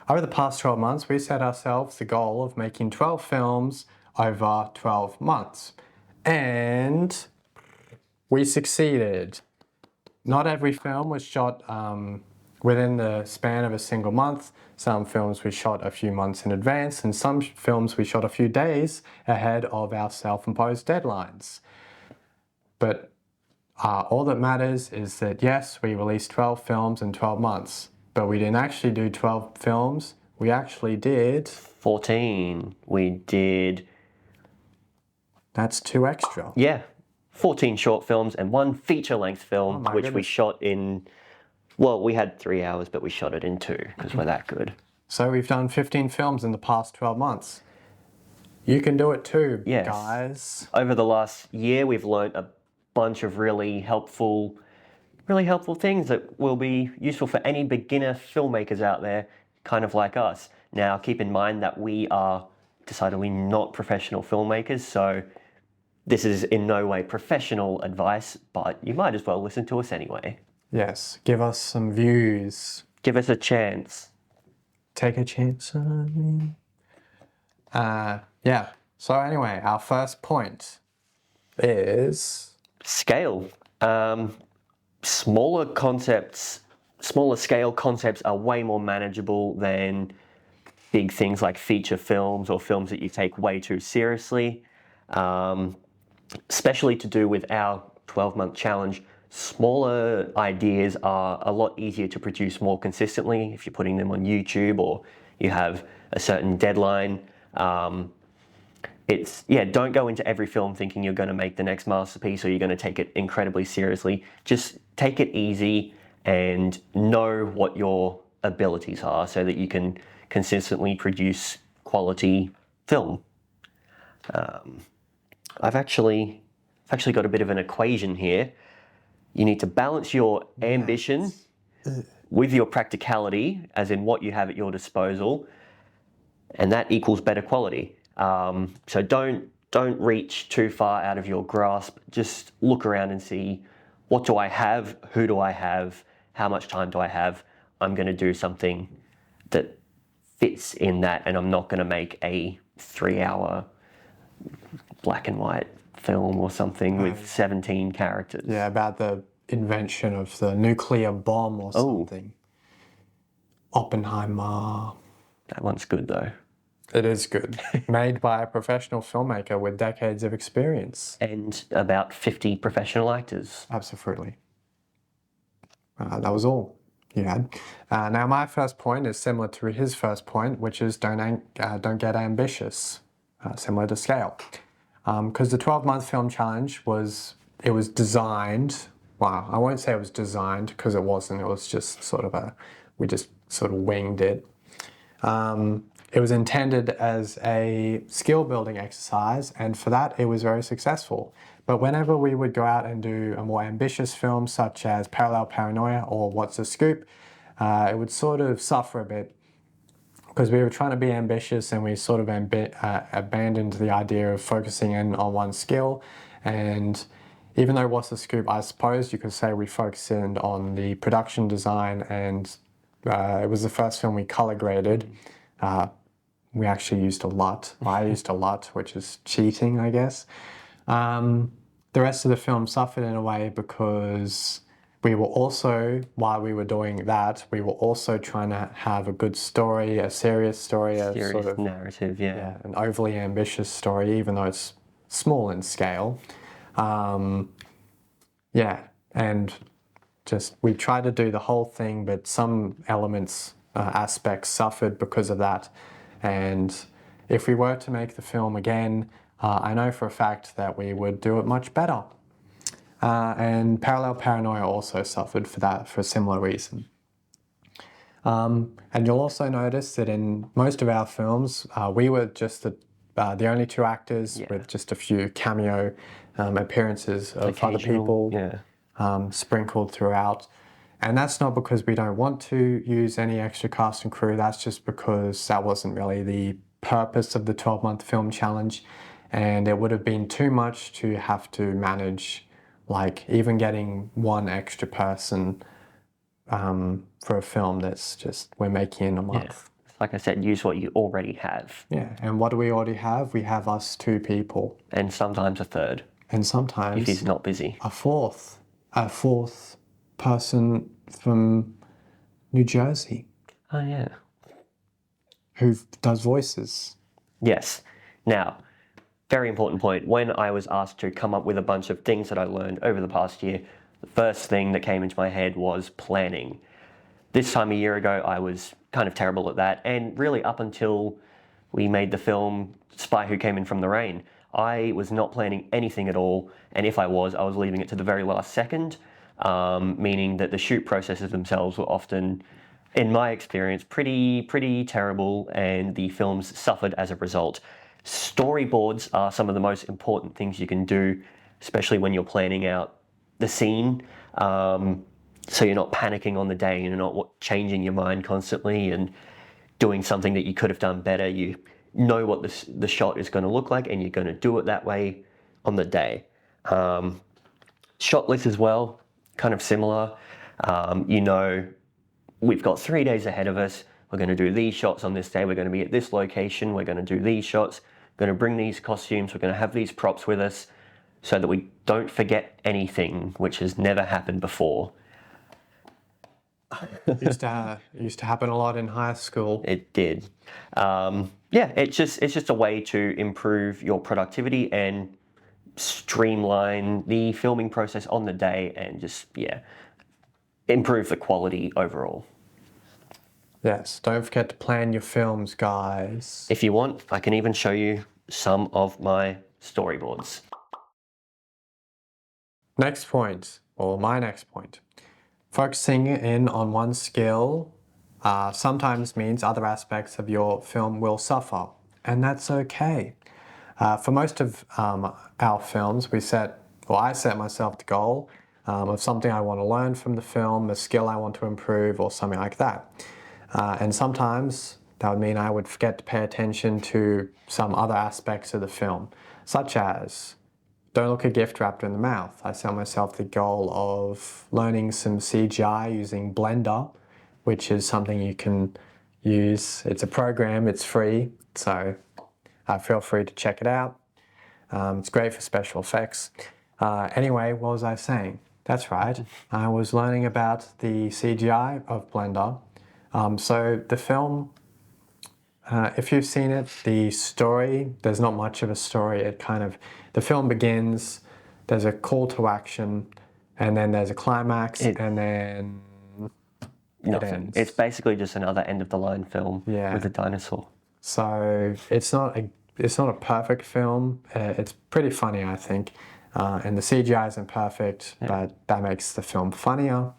over the past 12 months, we set ourselves the goal of making 12 films over 12 months. And we succeeded. Not every film was shot within the span of a single month. Some films we shot a few months in advance, and some films we shot a few days ahead of our self-imposed deadlines. But all that matters is that, yes, we released 12 films in 12 months, but we didn't actually do 12 films. We actually did 14. We did... That's 2 extra. Yeah. 14 short films and 1 feature-length film, which we shot in... Well, we had 3 hours, but we shot it in 2 because we're that good. So we've done 15 films in the past 12 months. You can do it too, Yes. guys. Over the last year, we've learnt a bunch of really helpful things that will be useful for any beginner filmmakers out there, kind of like us. Now, keep in mind that we are decidedly not professional filmmakers, so this is in no way professional advice, but you might as well listen to us anyway. Yes, give us some views. Give us a chance. Take a chance on me. Yeah, so anyway, our first point is... Scale. Smaller scale concepts are way more manageable than big things like feature films or films that you take way too seriously. Especially to do with our 12-month challenge, smaller ideas are a lot easier to produce more consistently if you're putting them on YouTube or you have a certain deadline. Don't go into every film thinking you're going to make the next masterpiece or you're going to take it incredibly seriously. Just take it easy and know what your abilities are so that you can consistently produce quality film. I've actually got a bit of an equation here. You need to balance your ambition with your practicality, as in what you have at your disposal, and that equals better quality. So don't reach too far out of your grasp. Just look around and see, what do I have? Who do I have? How much time do I have? I'm going to do something that fits in that, and I'm not going to make a 3-hour black and white film or something with 17 characters. Yeah, about the invention of the nuclear bomb or something. Oppenheimer. That one's good though. It is good. Made by a professional filmmaker with decades of experience. And about 50 professional actors. Absolutely. That was all you had. Now my first point is similar to his first point, which is don't get ambitious. Similar to scale. Because the 12-month film challenge was designed, well, I won't say it was designed because it wasn't, it was just we just sort of winged it. It was intended as a skill building exercise, and for that it was very successful. But whenever we would go out and do a more ambitious film such as Parallel Paranoia or What's the Scoop, it would sort of suffer a bit because we were trying to be ambitious and we sort of abandoned the idea of focusing in on one skill. And even though What's the Scoop, I suppose you could say we focused in on the production design, and it was the first film we color graded. We actually used a LUT. I used a LUT, which is cheating, I guess. The rest of the film suffered in a way because we were also, while we were doing that, we were also trying to have a good story, a serious story, a serious sort of narrative, yeah, an overly ambitious story, even though it's small in scale. And just we tried to do the whole thing, but some elements, aspects suffered because of that. And if we were to make the film again, I know for a fact that we would do it much better. And Parallel Paranoia also suffered for that, for a similar reason. And you'll also notice that in most of our films, we were just the only 2 actors with just a few cameo appearances of other people sprinkled throughout. And that's not because we don't want to use any extra cast and crew, that's just because that wasn't really the purpose of the 12-month film challenge. And it would have been too much to have to manage, like even getting 1 extra person for a film that's just we're making in a month. like I said, use what you already have, Yeah, and what do we already have? We have us two people, and sometimes a third and if sometimes he's not busy. a fourth person from New Jersey Oh yeah. who does voices. Yes. Now, very important point. When I was asked to come up with a bunch of things that I learned over the past year, the first thing that came into my head was planning. This time a year ago, I was kind of terrible at that, and really up until we made the film Spy Who Came In From the Rain, I was not planning anything at all, and if I was leaving it to the very last second, meaning that the shoot processes themselves were often, in my experience, pretty terrible, and the films suffered as a result. Storyboards are some of the most important things you can do, especially when you're planning out the scene. So you're not panicking on the day and you're not changing your mind constantly and doing something that you could have done better. You know what the shot is going to look like and you're going to do it that way on the day. Shot list as well, kind of similar. You know, we've got 3 days ahead of us. We're going to do these shots on this day. We're going to be at this location. We're going to do these shots. We're going to bring these costumes. We're going to have these props with us so that we don't forget anything, which has never happened before. It used to happen a lot in high school. It did. Yeah, it's just a way to improve your productivity and streamline the filming process on the day and just, improve the quality overall. Yes, don't forget to plan your films, guys. If you want, I can even show you some of my storyboards. Next point, or my next point. Focusing in on one skill sometimes means other aspects of your film will suffer, and that's okay. For most of our films, I set myself the goal of something I want to learn from the film, a skill I want to improve, or something like that. And sometimes that would mean I would forget to pay attention to some other aspects of the film, such as don't look a gift wrapped in the mouth. I set myself the goal of learning some CGI using Blender, which is something you can use. It's a program, it's free, so feel free to check it out. It's great for special effects. Anyway, what was I saying? That's right, I was learning about the CGI of Blender. So the film, if you've seen it, the story, there's not much of a story. The film begins, there's a call to action, and then there's a climax, and then it ends. It's basically just another end of the line film with a dinosaur. So it's not a perfect film. It's pretty funny, I think, and the CGI isn't perfect, but that makes the film funnier.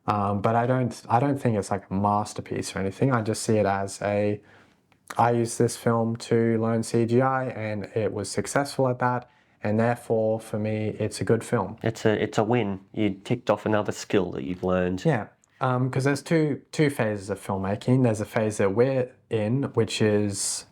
But I don't think it's like a masterpiece or anything. I just see it as I used this film to learn CGI, and it was successful at that, and therefore, for me, it's a good film. It's a win. You ticked off another skill that you've learned. Yeah, because there's two phases of filmmaking. There's a phase that we're in, which is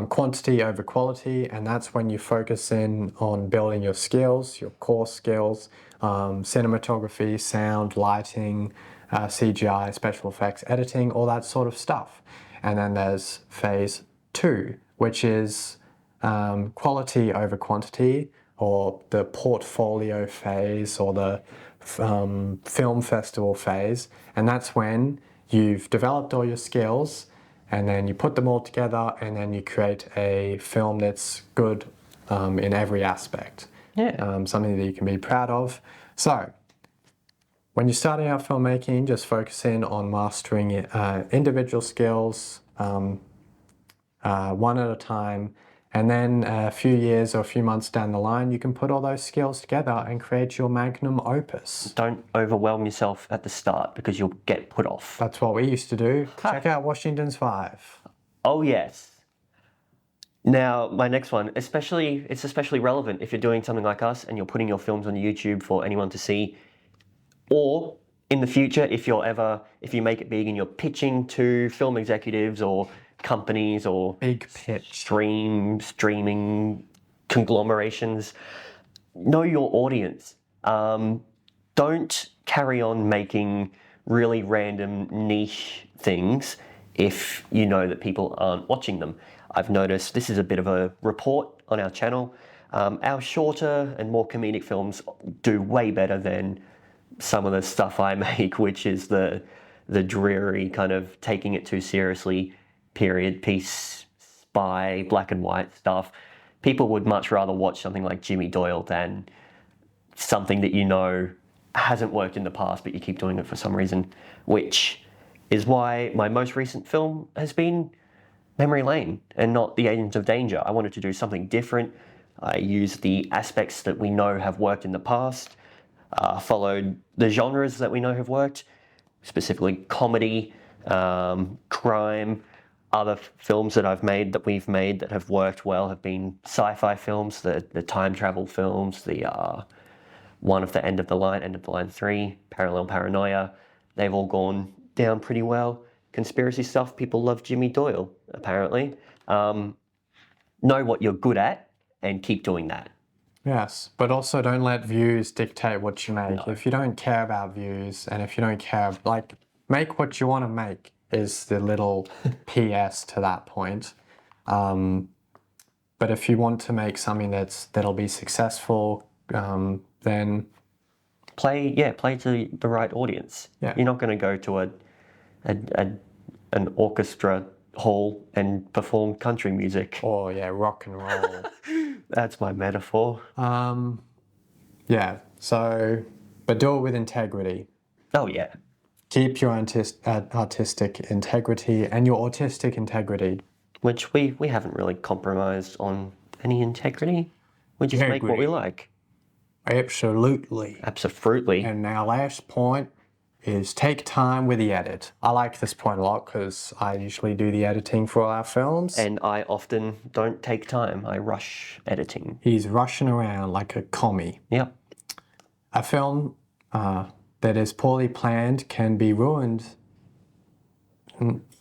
quantity over quality, and that's when you focus in on building your skills, your core skills, cinematography, sound, lighting, CGI, special effects, editing, all that sort of stuff. And then there's phase 2, which is quality over quantity, or the portfolio phase, or the film festival phase. And that's when you've developed all your skills, and then you put them all together, and then you create a film that's good in every aspect. Yeah. Something that you can be proud of. So, when you're starting out filmmaking, just focus in on mastering individual skills one at a time, and then a few years or a few months down the line, you can put all those skills together and create your magnum opus. Don't overwhelm yourself at the start because you'll get put off. That's what we used to do. Check out Washington's 5. Oh, yes. Now, my next one, it's especially relevant if you're doing something like us and you're putting your films on YouTube for anyone to see, or in the future, if you make it big and you're pitching to film executives or companies or Big pitch. streaming conglomerations, know your audience. Don't carry on making really random niche things if you know that people aren't watching them. I've noticed, this is a bit of a report on our channel, our shorter and more comedic films do way better than some of the stuff I make, which is the dreary kind of taking it too seriously, period piece, spy, black and white stuff. People would much rather watch something like Jimmy Doyle than something that you know hasn't worked in the past, but you keep doing it for some reason, which is why my most recent film has been Memory Lane and not The Agents of Danger. I wanted to do something different. I used the aspects that we know have worked in the past, followed the genres that we know have worked, specifically comedy, crime. Other films that we've made that have worked well have been sci-fi films, the time travel films, the one of the End of the Line 3, Parallel Paranoia. They've all gone down pretty well. Conspiracy stuff, people love Jimmy Doyle, apparently. Know what you're good at and keep doing that. Yes, but also don't let views dictate what you make. No. If you don't care about views and if you don't care, like, make what you want to make is the little PS to that point. But if you want to make something that'll be successful, then Play to the right audience. Yeah. You're not going to go to an orchestra hall and perform country music. or rock and roll. That's my metaphor. Yeah. So, but do it with integrity. Oh yeah. Keep your artistic integrity and your autistic integrity. Which we haven't really compromised on any integrity. We just make what we like. Absolutely. Absolutely. And our last point is take time with the edit. I like this point a lot because I usually do the editing for all our films. And I often don't take time. I rush editing. He's rushing around like a commie. Yep. A film that is poorly planned can be ruined.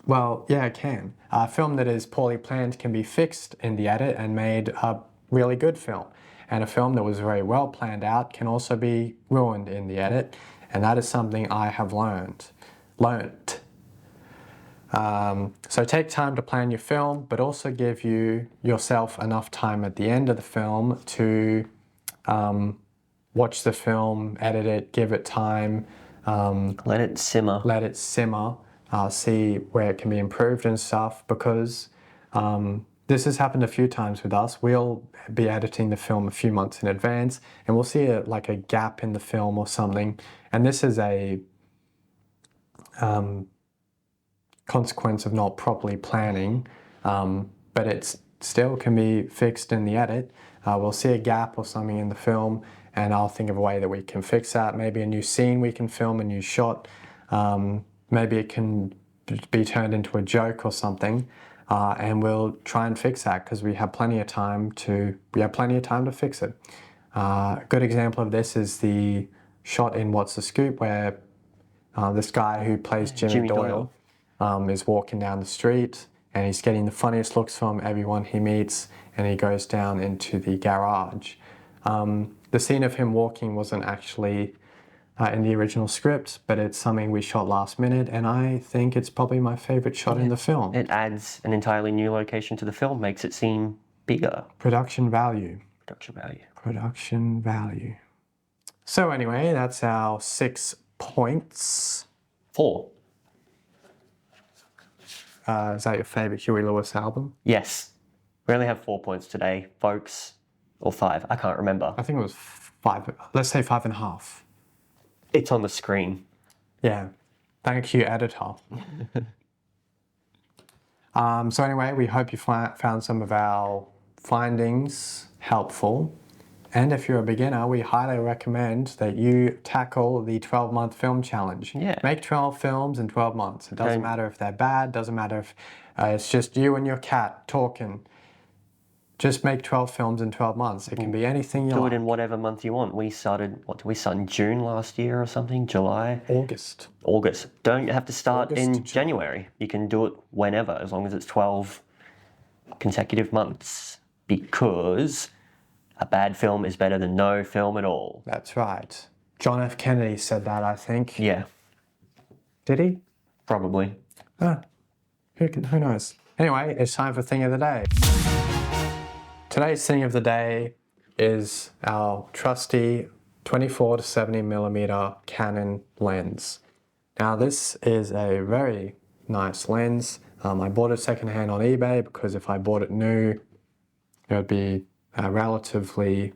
Well, yeah, it can. A film that is poorly planned can be fixed in the edit and made a really good film. And a film that was very well planned out can also be ruined in the edit. And that is something I have learned. So take time to plan your film, but also give yourself enough time at the end of the film to watch the film, edit it, give it time. Let it simmer. See where it can be improved and stuff, because this has happened a few times with us. We'll be editing the film a few months in advance and we'll see a gap in the film or something. And this is a consequence of not properly planning, but it still can be fixed in the edit. We'll see a gap or something in the film and I'll think of a way that we can fix that. Maybe a new scene we can film, a new shot. Maybe it can be turned into a joke or something. And we'll try and fix that because we have plenty of time to fix it. A good example of this is the shot in What's the Scoop where this guy who plays Jimmy Doyle is walking down the street and he's getting the funniest looks from everyone he meets, and he goes down into the garage. The scene of him walking wasn't actually in the original script, but it's something we shot last minute, and I think it's probably my favorite shot in the film. It adds an entirely new location to the film, makes it seem bigger. Production value. Production value. So anyway, that's our 6 points. 4. Is that your favorite Huey Lewis album? Yes. We only have 4 points today, folks. Or 5, I can't remember. I think it was 5. Let's say 5.5. It's on the screen. Yeah. Thank you, editor. So anyway, we hope you found some of our findings helpful. And if you're a beginner, we highly recommend that you tackle the 12-month film challenge. Yeah. Make 12 films in 12 months. It doesn't matter if they're bad, doesn't matter if it's just you and your cat talking. Just make 12 films in 12 months. It can be anything you Do like. it in whatever month you want. We started, what did we start in June last year or something? July? August. Don't have to start August to in January. You can do it whenever, as long as it's 12 consecutive months. Because a bad film is better than no film at all. That's right. John F. Kennedy said that, I think. Yeah, Did he? probably. Who knows? Anyway, it's time for Thing of the Day. Today's Thing of the Day is our trusty 24 to 70 millimeter Canon lens. Now this is a very nice lens. I bought it secondhand on eBay because if I bought it new, it would be relatively,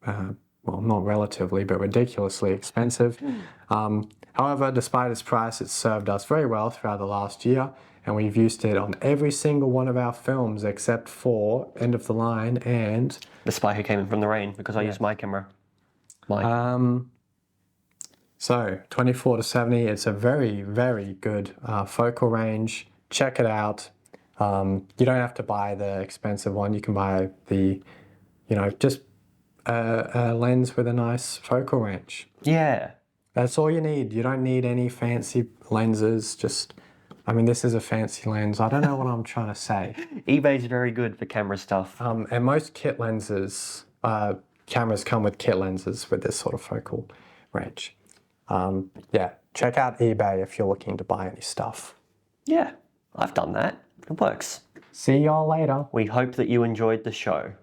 well, not relatively, but ridiculously expensive. However, despite its price, it's served us very well throughout the last year, and we've used it on every single one of our films except for End of the Line and The Spy Who Came In From the Rain, because I used my camera. So 24 to 70, it's a very, very good focal range. Check it out. You don't have to buy the expensive one. You can buy the, just a lens with a nice focal range. Yeah. That's all you need. You don't need any fancy lenses. This is a fancy lens. I don't know what I'm trying to say. eBay's very good for camera stuff. And most kit lenses, cameras come with kit lenses with this sort of focal range. Check out eBay if you're looking to buy any stuff. Yeah, I've done that. It works. See y'all later. We hope that you enjoyed the show.